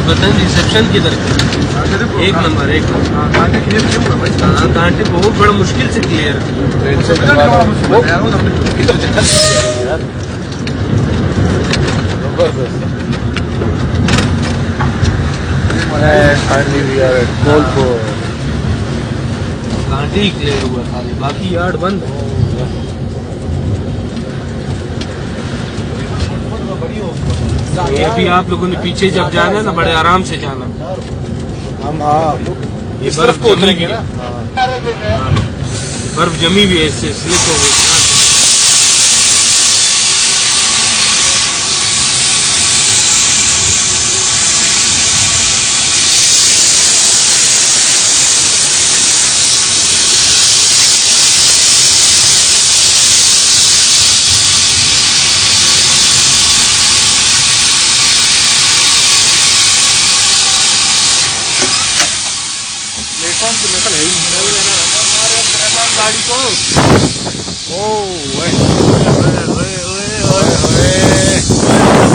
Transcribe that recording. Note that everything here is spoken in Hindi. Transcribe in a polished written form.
बताएं रिसेप्शन किधर एक नंबर कांटे बहुत बड़ा मुश्किल से क्लियर कांटे ही क्लियर हुआ खाली बाकी यार्ड बंद। ये भी आप लोगों ने पीछे जब जाना ना बड़े आराम से जाना। हम ये बर्फ को उतरेंगे ना बर्फ जमी भी है इससे स्लिप हो गई। प्लेटफॉर्म पे निकल है गाड़ी को